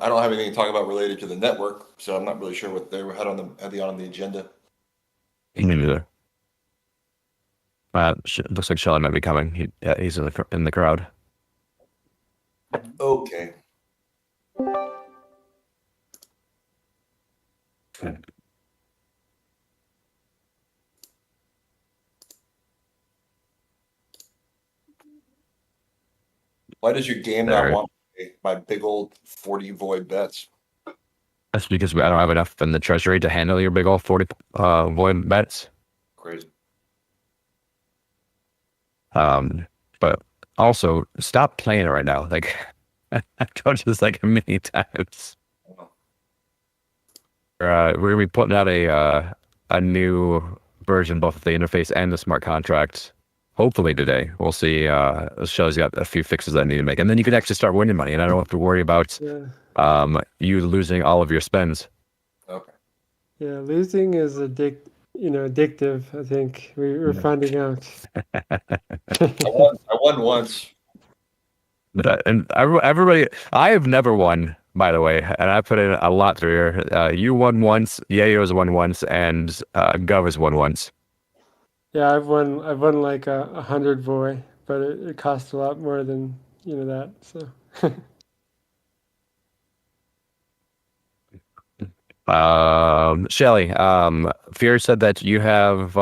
I don't have anything to talk about related to the network, so I'm not really sure what they had on the agenda. Me neither. Looks like Shelly might be coming. He's in the crowd. Okay. Why does your game not There. want my big old 40 void bets? That's because I don't have enough in the treasury to handle your big old 40 void bets. Crazy. But also stop playing it right now. Like I've told you this like many times. We're gonna be putting out a new version, both of the interface and the smart contract. Hopefully today. We'll see. Shelly's got a few fixes that I need to make, and then you can actually start winning money, and I don't have to worry about you losing all of your spends. Okay. Yeah, losing is addictive. I think we're finding out. I won once. And everybody, I have never won, by the way, and I put in a lot through here. You won once, Yayo's won once, and Gov has won once. Yeah, I've won like 100 voy, but it costs a lot more than that. So. Shelly, Fear said that you have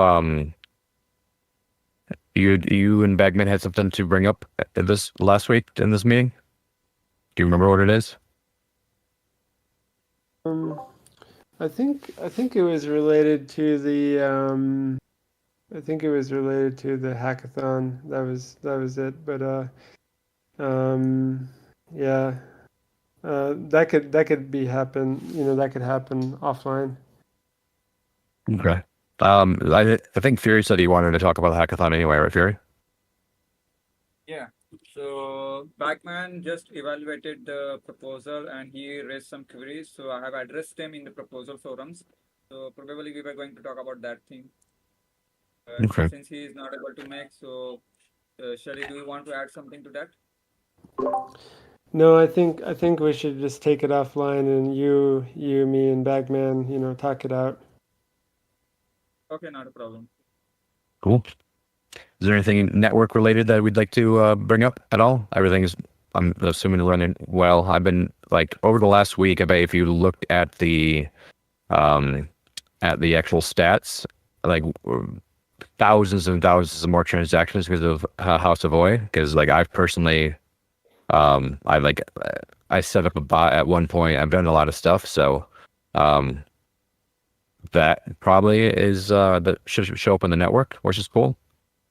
you and Bagman had something to bring up this last week in this meeting. Do you remember what it is? I think it was related to the hackathon. That was it. But yeah. That could happen. That could happen offline. Okay. I think Fury said he wanted to talk about the hackathon anyway, right, Fury? Yeah. So Backman just evaluated the proposal and he raised some queries. So I have addressed them in the proposal forums. So probably we were going to talk about that thing. Okay. Since he is not able to make, so Shelly, do you want to add something to that? No, I think we should just take it offline and you, me, and Bagman, talk it out. Okay, not a problem. Cool. Is there anything network related that we'd like to bring up at all? Everything's, I'm assuming, running well. I've been like over the last week. I bet if you looked at the actual stats, like thousands and thousands of more transactions because of House of Oi. Because like I've personally, I set up a bot at one point. I've done a lot of stuff, so that probably is that should show up on the network, which is cool.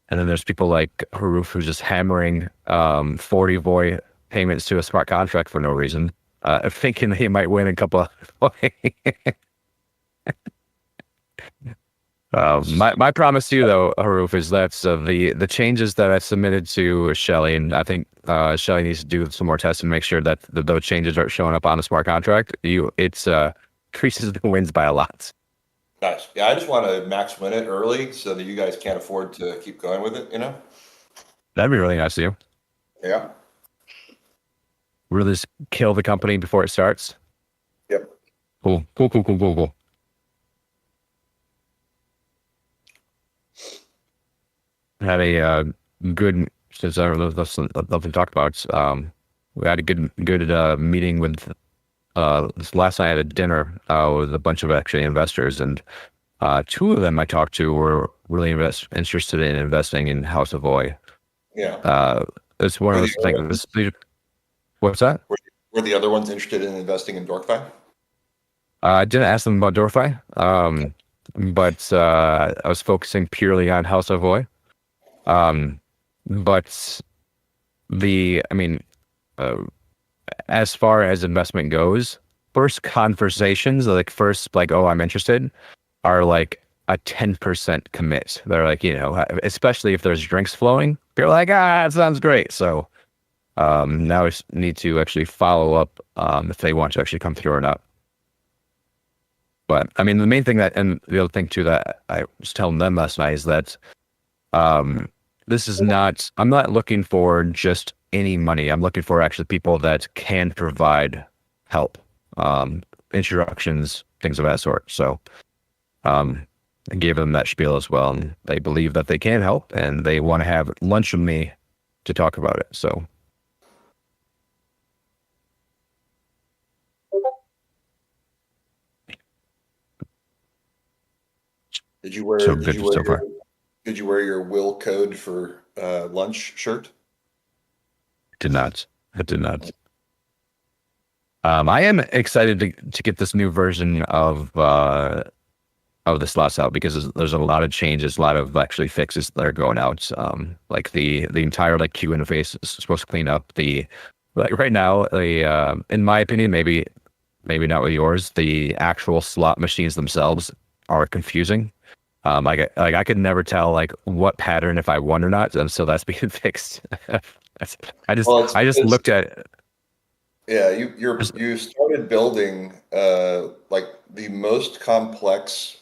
And then there's people like Haruf who's just hammering 40 voy payments to a smart contract for no reason, thinking he might win a couple of my promise to you, though, Haruf, is that the changes that I submitted to Shelly, and I think Shelly needs to do some more tests and make sure that those changes are showing up on the smart contract. It's increases the wins by a lot. Nice. Yeah, I just want to max win it early so that you guys can't afford to keep going with it, That'd be really nice of you. Yeah. Really just kill the company before it starts. Yep. Cool. Had a good, since I don't know, that's nothing to talk about. We had a good meeting with last night. I had a dinner with a bunch of actually investors, and two of them I talked to were really interested in investing in House of Oi. Yeah. It's one of those things. What's that? Were the other ones interested in investing in DorkFi? I didn't ask them about DorkFi, but I was focusing purely on House of Oi. But as far as investment goes, first conversations, oh, I'm interested, are like a 10% commit. They're like, especially if there's drinks flowing, they're like, it sounds great. So now I need to actually follow up if they want to actually come through or not. But the main thing and the other thing too that I was telling them last night is that this is not, I'm not looking for just any money. I'm looking for actually people that can provide help, introductions, things of that sort. So I gave them that spiel as well, and they believe that they can help, and they want to have lunch with me to talk about it. So Did you wear so did good you wear so far. did you wear your will code for lunch shirt? Did not. I did not. I am excited to get this new version of the slots out, because there's a lot of changes, a lot of actually fixes that are going out. Like the entire like queue interface is supposed to clean up the, like right now, the in my opinion, maybe not with yours, the actual slot machines themselves are confusing. I could never tell like what pattern if I won or not, and so that's being fixed. I just Well, I just it's looked at yeah, you started building like the most complex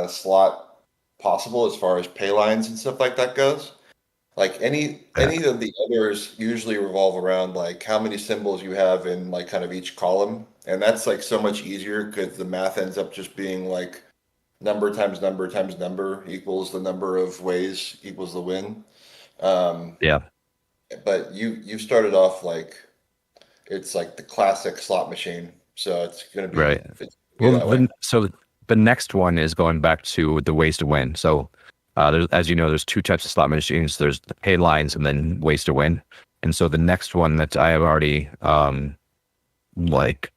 slot possible as far as pay lines and stuff like that goes. Like any of the others usually revolve around like how many symbols you have in like kind of each column, and that's like so much easier because the math ends up just being like number times number times number equals the number of ways equals the win. yeah. But you started off like it's like the classic slot machine, so it's gonna be Right. it's gonna be Well, that way. so the next one is going back to the ways to win. So, there's, as you know, there's two types of slot machines. There's the pay lines and then ways to win. And so the next one that I have already like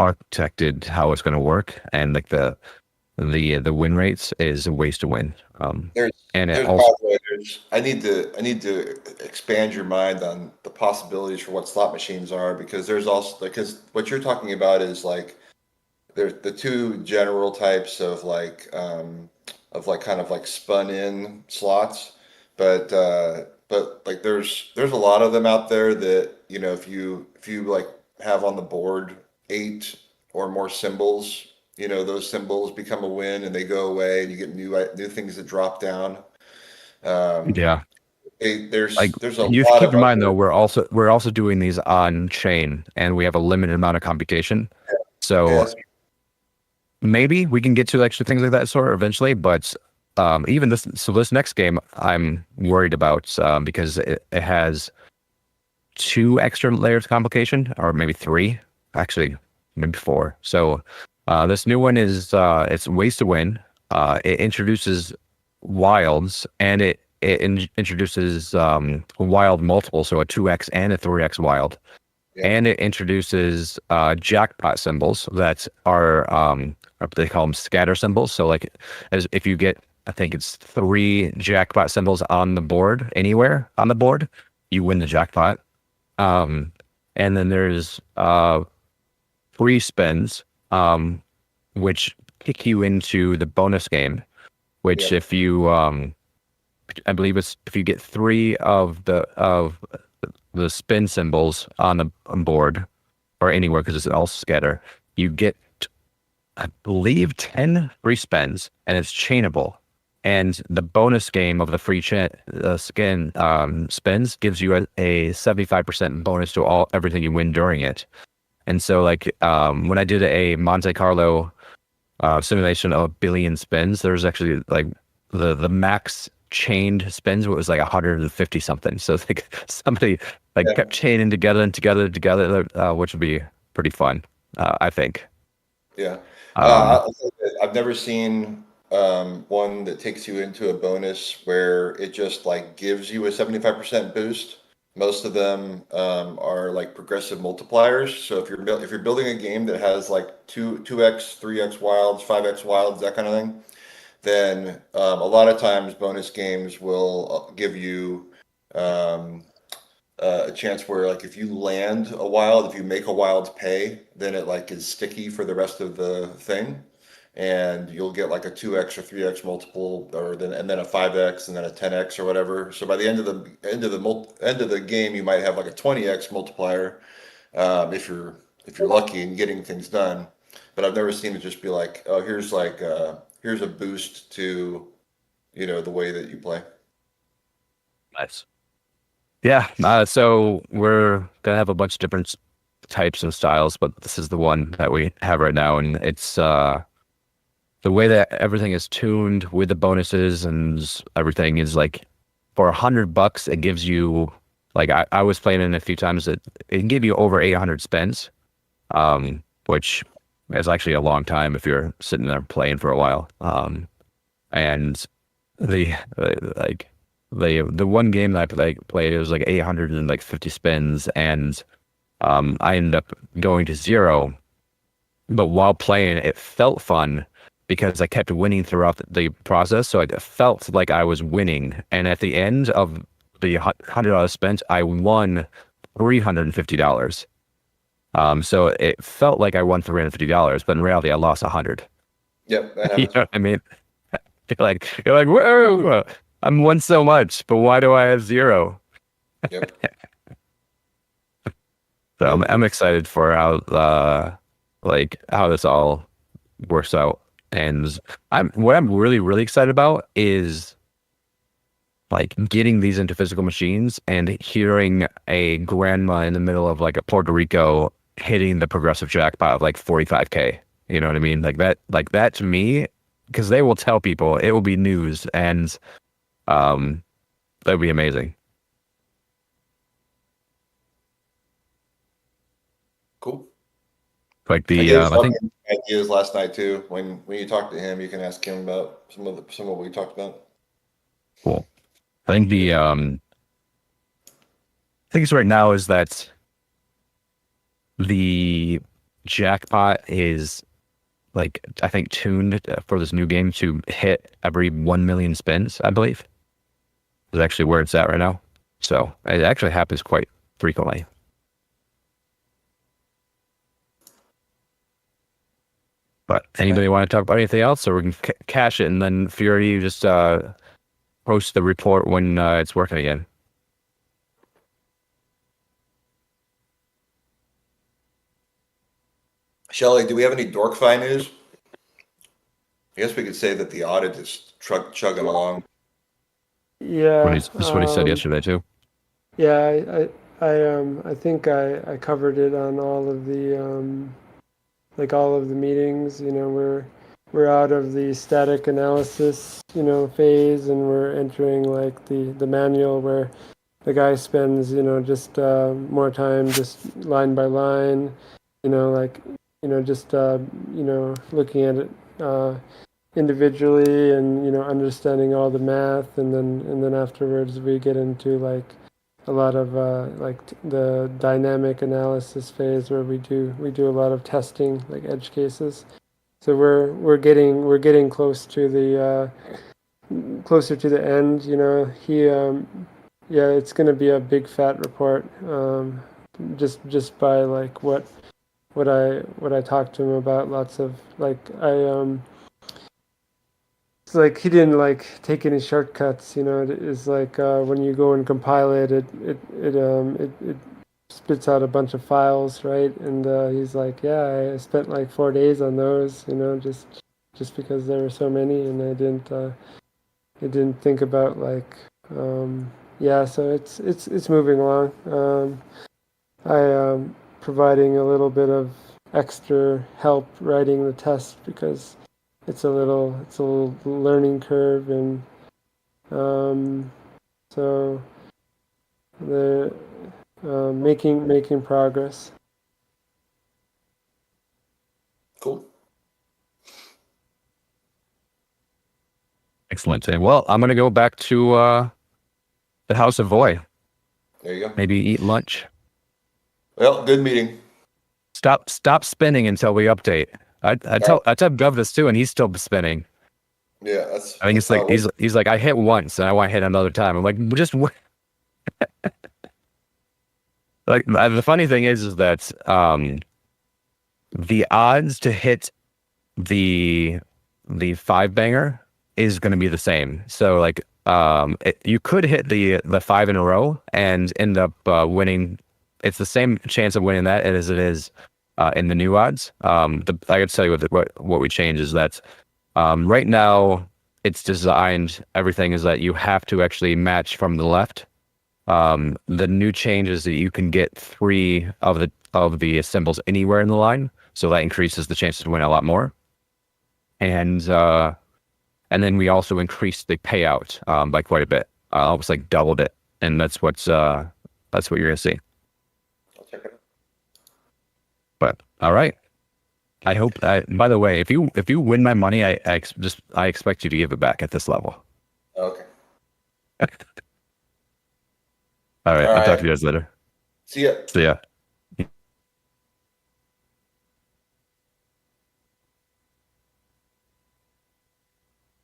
architected how it's going to work, and like the win rates is ways to win. There's And it there's by also the way, I need to expand your mind on the possibilities for what slot machines are, because there's also because what you're talking about is like there's the two general types of like kind of like spun in slots, but like there's a lot of them out there that if you like have on the board 8 or more symbols, those symbols become a win and they go away and you get new things that drop down. Um, yeah. Like there's a you have to lot keep of in mind though, other. we're also doing these on chain, and we have a limited amount of computation. So Yes, maybe we can get to actually things like that sort eventually, but even this next game I'm worried about, because it has 2 extra layers of complication, or maybe 3, actually maybe 4. So this new one is it's ways to win. It introduces wilds, and it introduces wild multiple, so a 2x and a 3x wild. yeah, And it introduces jackpot symbols that are they call them scatter symbols. So like, as if you get, I think it's 3 jackpot symbols on the board, anywhere on the board, you win the jackpot. And then there's free spins, which kick you into the bonus game, which yeah, if you I believe it's if you get 3 of the spin symbols on board or anywhere, because it's all scatter, you get, I believe, 10 free spins, and it's chainable. And the bonus game of the free skin spins gives you a 75% bonus to everything you win during it. And so, like, when I did a Monte Carlo simulation of 1 billion spins, there's actually like the max chained spins was like 150 something. So like somebody like yeah, kept chaining together and together, which would be pretty fun, I think. yeah. Um, I'll say that I've never seen one that takes you into a bonus where it just like gives you a 75% boost. Most of them are like progressive multipliers. So if you're building a game that has like 2x, 3x wilds, 5x wilds, that kind of thing, then a lot of times bonus games will give you um, a chance where like if you land a wild, if you make a wild pay, then it like is sticky for the rest of the thing, and you'll get like a 2x or 3x multiple, and then a 5x and then a 10x or whatever. So by the end of the game, you might have like a 20x multiplier, if you're lucky in getting things done. But I've never seen it just be like, oh, here's a boost to the way that you play. nice. Yeah. So we're gonna have a bunch of different types and styles, but this is the one that we have right now, and it's the way that everything is tuned with the bonuses and everything is like for $100, it gives you like I was playing it a few times. It can give you over 800 spins, which is actually a long time if you're sitting there playing for a while. And the one game that I played, it was like 850 spins, and I ended up going to 0. But while playing, it felt fun because I kept winning throughout the process, so it felt like I was winning. And at the end of the $100 spent, I won $350. So it felt like I won $350, but in reality, I lost 100. Yep. That You happens. know what I mean? You're like, whoa, I'm won so much, but why do I have 0? Yep. So I'm excited for how how this all works out. And what I'm really, really excited about is like getting these into physical machines and hearing a grandma in the middle of like a Puerto Rico hitting the progressive jackpot of like 45K. You know what I mean? Like that to me, because they will tell people, it will be news, and that'd be amazing. Cool. Like I the gave I think some ideas last night too. When you talk to him, you can ask him about some of what we talked about. cool. I think the I think it's right now is that the jackpot is like I think tuned for this new game to hit every 1 million spins, I believe. Is actually where it's at right now. So it actually happens quite frequently. But anybody want to talk about anything else, or we can cash it and then Fury, you just post the report when it's working again. Shelly, do we have any DorkFi news? I guess we could say that the audit is chugging along. Yeah. That's what he said yesterday too. Yeah, I think I covered it on all of the like all of the meetings. You know, we're out of the static analysis, you know, phase, and we're entering like the manual where the guy spends, you know, just more time just line by line, you know, like, you know, just you know, looking at it individually and, you know, understanding all the math, and then afterwards we get into like a lot of the dynamic analysis phase where we do a lot of testing, like edge cases. So we're getting close to the closer to the end. You know, yeah, it's going to be a big fat report. Just by like what I talked to him about. Lots of like it's like he didn't like take any shortcuts. You know, it is like when you go and compile it, it spits out a bunch of files, right? And he's like, yeah, I spent like 4 days on those. You know, just because there were so many, and I didn't think about like yeah. So it's moving along. I providing a little bit of extra help writing the test because it's a little learning curve, and so the making progress. Cool. Excellent. And well, I'm gonna go back to the House of Voy. There you go. Maybe eat lunch. Well, good meeting. Stop spinning until we update. I tell Gov this too, and he's still spinning. Yeah, that's. I think it's like he's like, I hit once and I want to hit another time. I'm like, just like the funny thing is that the odds to hit the 5-banger is going to be the same. So like you could hit the 5 in a row and end up winning. It's the same chance of winning that as it is in the new odds. I could tell you what we changed is that right now it's designed, everything is that you have to actually match from the left. The new change is that you can get 3 of the of the symbols anywhere in the line, so that increases the chances to win a lot more. And then we also increased the payout by quite a bit, almost like doubled it, and that's what you're gonna see. I'll check it out. But all right, I hope. By the way, if you win my money, I expect you to give it back at this level. Okay. All right, All I'll talk right. to you guys later. See ya. See ya.